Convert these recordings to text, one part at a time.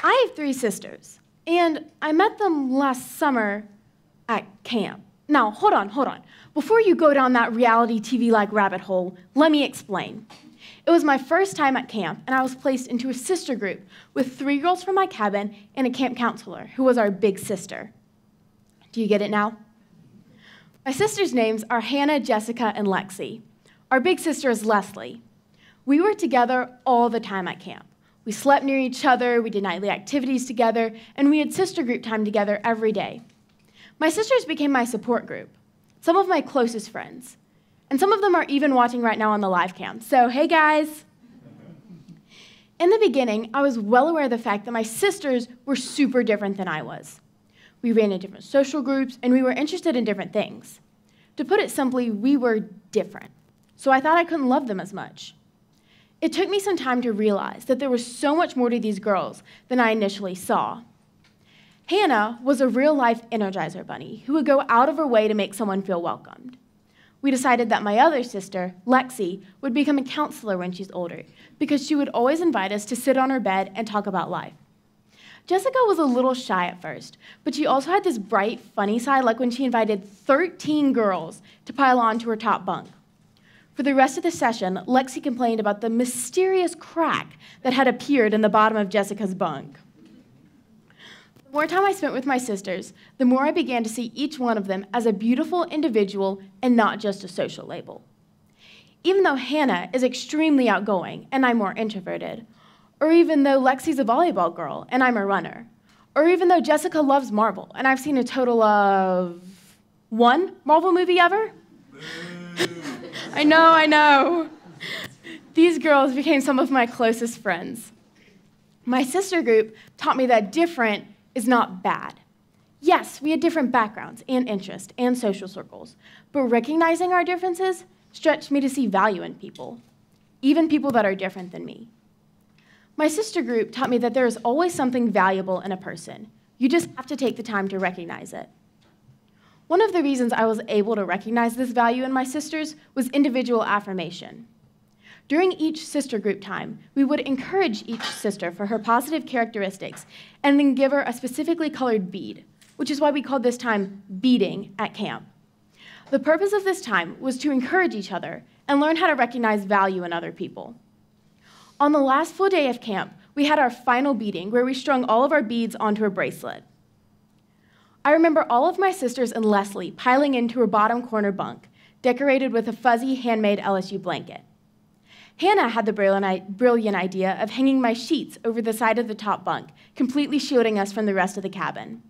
I have 3 sisters, and I met them last summer at camp. Now, hold on. Before you go down that reality TV-like rabbit hole, let me explain. It was my first time at camp, and I was placed into a sister group with 3 girls from my cabin and a camp counselor, who was our big sister. Do you get it now? My sisters' names are Hannah, Jessica, and Lexi. Our big sister is Leslie. We were together all the time at camp. We slept near each other, we did nightly activities together, and we had sister group time together every day. My sisters became my support group, some of my closest friends, and some of them are even watching right now on the live cam. So, hey guys. In the beginning, I was well aware of the fact that my sisters were super different than I was. We ran in different social groups, and we were interested in different things. To put it simply, we were different, so I thought I couldn't love them as much. It took me some time to realize that there was so much more to these girls than I initially saw. Hannah was a real-life Energizer bunny who would go out of her way to make someone feel welcomed. We decided that my other sister, Lexi, would become a counselor when she's older because she would always invite us to sit on her bed and talk about life. Jessica was a little shy at first, but she also had this bright, funny side, like when she invited 13 girls to pile onto her top bunk. For the rest of the session, Lexi complained about the mysterious crack that had appeared in the bottom of Jessica's bunk. The more time I spent with my sisters, the more I began to see each one of them as a beautiful individual and not just a social label. Even though Hannah is extremely outgoing and I'm more introverted, or even though Lexi's a volleyball girl and I'm a runner, or even though Jessica loves Marvel and I've seen a total of 1 Marvel movie ever. I know. These girls became some of my closest friends. My sister group taught me that different is not bad. Yes, we had different backgrounds and interests and social circles, but recognizing our differences stretched me to see value in people, even people that are different than me. My sister group taught me that there is always something valuable in a person. You just have to take the time to recognize it. One of the reasons I was able to recognize this value in my sisters was individual affirmation. During each sister group time, we would encourage each sister for her positive characteristics and then give her a specifically colored bead, which is why we called this time beading at camp. The purpose of this time was to encourage each other and learn how to recognize value in other people. On the last full day of camp, we had our final beading where we strung all of our beads onto a bracelet. I remember all of my sisters and Leslie piling into her bottom corner bunk, decorated with a fuzzy handmade LSU blanket. Hannah had the brilliant idea of hanging my sheets over the side of the top bunk, completely shielding us from the rest of the cabin.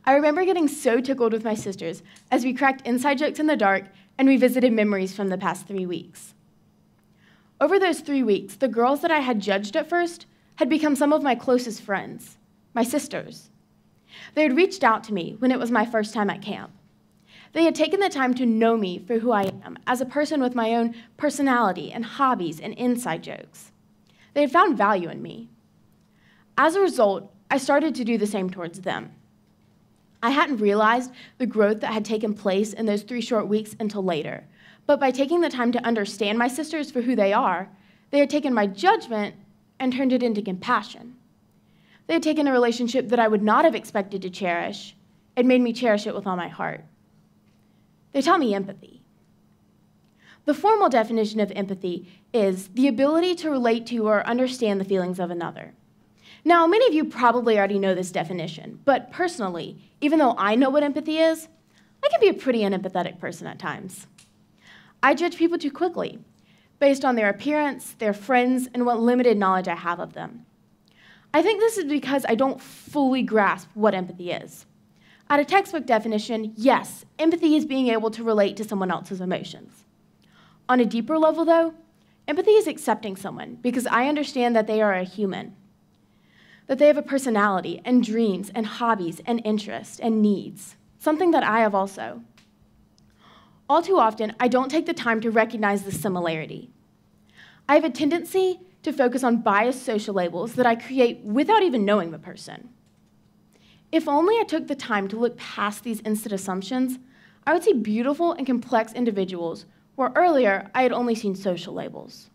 I remember getting so tickled with my sisters as we cracked inside jokes in the dark and revisited memories from the past 3 weeks. Over those 3 weeks, the girls that I had judged at first had become some of my closest friends, my sisters. They had reached out to me when it was my first time at camp. They had taken the time to know me for who I am, as a person with my own personality and hobbies and inside jokes. They had found value in me. As a result, I started to do the same towards them. I hadn't realized the growth that had taken place in those 3 short weeks until later, but by taking the time to understand my sisters for who they are, they had taken my judgment and turned it into compassion. They had taken a relationship that I would not have expected to cherish and made me cherish it with all my heart. They taught me empathy. The formal definition of empathy is the ability to relate to or understand the feelings of another. Now, many of you probably already know this definition, but personally, even though I know what empathy is, I can be a pretty unempathetic person at times. I judge people too quickly, based on their appearance, their friends, and what limited knowledge I have of them. I think this is because I don't fully grasp what empathy is. At a textbook definition, yes, empathy is being able to relate to someone else's emotions. On a deeper level, though, empathy is accepting someone because I understand that they are a human, that they have a personality and dreams and hobbies and interests and needs, something that I have also. All too often, I don't take the time to recognize the similarity. I have a tendency to focus on biased social labels that I create without even knowing the person. If only I took the time to look past these instant assumptions, I would see beautiful and complex individuals where earlier I had only seen social labels.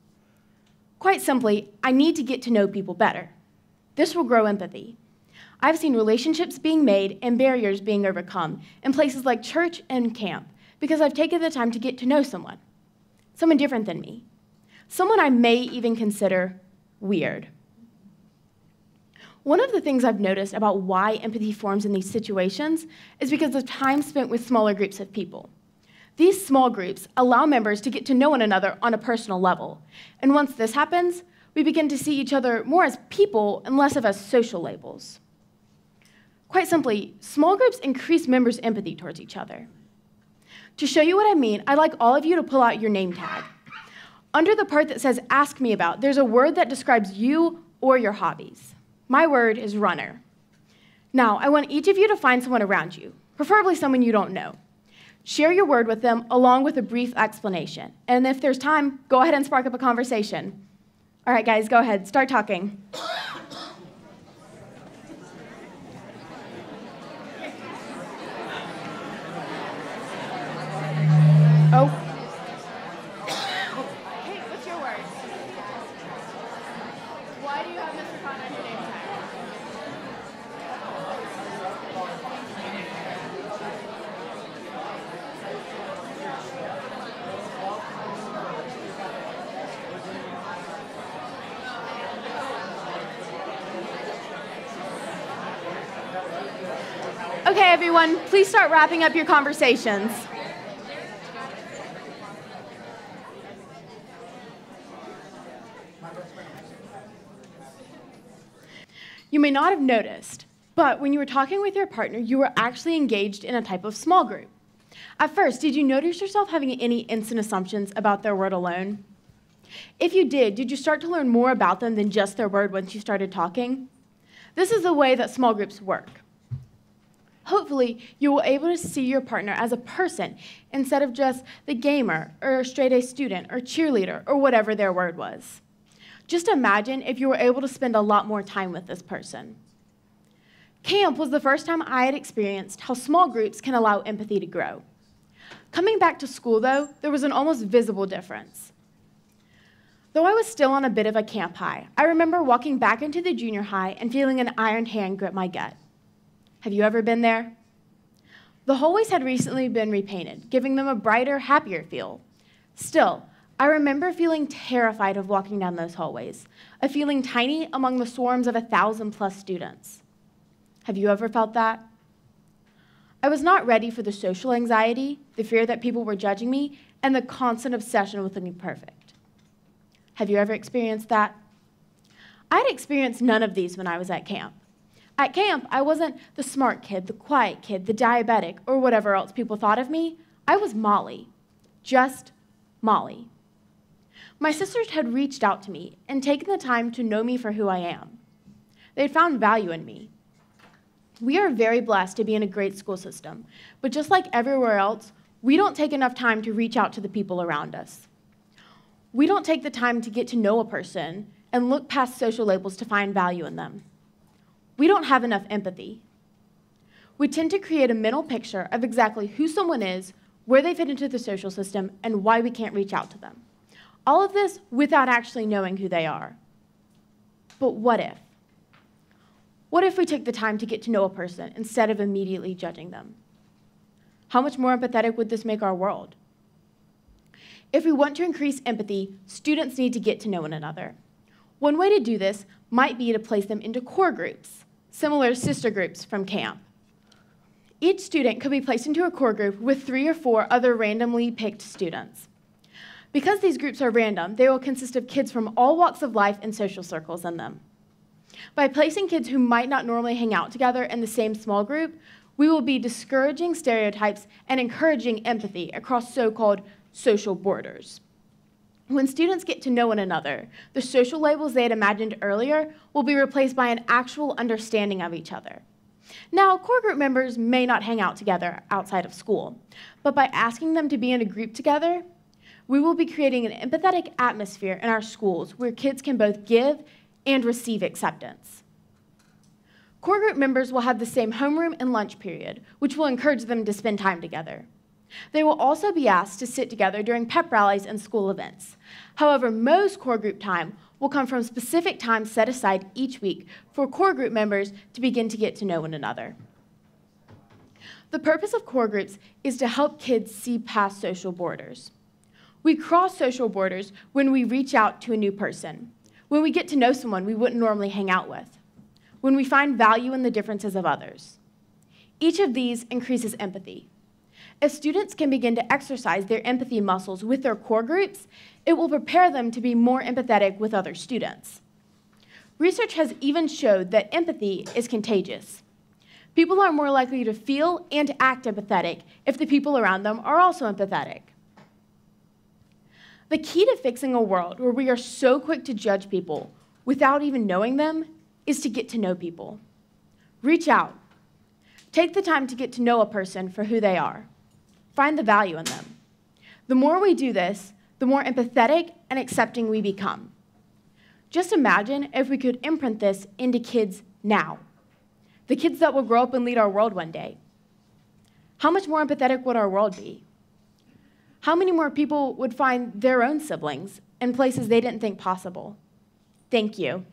Quite simply, I need to get to know people better. This will grow empathy. I've seen relationships being made and barriers being overcome in places like church and camp because I've taken the time to get to know someone different than me, someone I may even consider weird. One of the things I've noticed about why empathy forms in these situations is because of time spent with smaller groups of people. These small groups allow members to get to know one another on a personal level, and once this happens, we begin to see each other more as people and less of as social labels. Quite simply, small groups increase members' empathy towards each other. To show you what I mean, I'd like all of you to pull out your name tag. Under the part that says "Ask Me About," there's a word that describes you or your hobbies. My word is runner. Now, I want each of you to find someone around you, preferably someone you don't know. Share your word with them along with a brief explanation. And if there's time, go ahead and spark up a conversation. All right, guys, go ahead. Start talking. Oh. Hey, what's your word? Why do you have Mr. Connor on your name tag? Okay, everyone, please start wrapping up your conversations. You may not have noticed, but when you were talking with your partner, you were actually engaged in a type of small group. At first, did you notice yourself having any instant assumptions about their word alone? If you did you start to learn more about them than just their word once you started talking? This is the way that small groups work. Hopefully, you will be able to see your partner as a person instead of just the gamer or straight-A student or cheerleader or whatever their word was. Just imagine if you were able to spend a lot more time with this person. Camp was the first time I had experienced how small groups can allow empathy to grow. Coming back to school, though, there was an almost visible difference. Though I was still on a bit of a camp high, I remember walking back into the junior high and feeling an iron hand grip my gut. Have you ever been there? The hallways had recently been repainted, giving them a brighter, happier feel. Still, I remember feeling terrified of walking down those hallways, of feeling tiny among the swarms of 1,000+ students. Have you ever felt that? I was not ready for the social anxiety, the fear that people were judging me, and the constant obsession with looking perfect. Have you ever experienced that? I had experienced none of these when I was at camp. At camp, I wasn't the smart kid, the quiet kid, the diabetic, or whatever else people thought of me. I was Molly. Just Molly. My sisters had reached out to me and taken the time to know me for who I am. They had found value in me. We are very blessed to be in a great school system, but just like everywhere else, we don't take enough time to reach out to the people around us. We don't take the time to get to know a person and look past social labels to find value in them. We don't have enough empathy. We tend to create a mental picture of exactly who someone is, where they fit into the social system, and why we can't reach out to them. All of this without actually knowing who they are. But what if? What if we took the time to get to know a person instead of immediately judging them? How much more empathetic would this make our world? If we want to increase empathy, students need to get to know one another. One way to do this might be to place them into core groups, similar to sister groups from camp. Each student could be placed into a core group with 3 or 4 other randomly picked students. Because these groups are random, they will consist of kids from all walks of life and social circles in them. By placing kids who might not normally hang out together in the same small group, we will be discouraging stereotypes and encouraging empathy across so-called social borders. When students get to know one another, the social labels they had imagined earlier will be replaced by an actual understanding of each other. Now, core group members may not hang out together outside of school, but by asking them to be in a group together, we will be creating an empathetic atmosphere in our schools where kids can both give and receive acceptance. Core group members will have the same homeroom and lunch period, which will encourage them to spend time together. They will also be asked to sit together during pep rallies and school events. However, most core group time will come from specific times set aside each week for core group members to begin to get to know one another. The purpose of core groups is to help kids see past social borders. We cross social borders when we reach out to a new person, when we get to know someone we wouldn't normally hang out with, when we find value in the differences of others. Each of these increases empathy. If students can begin to exercise their empathy muscles with their core groups, it will prepare them to be more empathetic with other students. Research has even showed that empathy is contagious. People are more likely to feel and act empathetic if the people around them are also empathetic. The key to fixing a world where we are so quick to judge people without even knowing them is to get to know people. Reach out. Take the time to get to know a person for who they are. Find the value in them. The more we do this, the more empathetic and accepting we become. Just imagine if we could imprint this into kids now, the kids that will grow up and lead our world one day. How much more empathetic would our world be? How many more people would find their own siblings in places they didn't think possible? Thank you.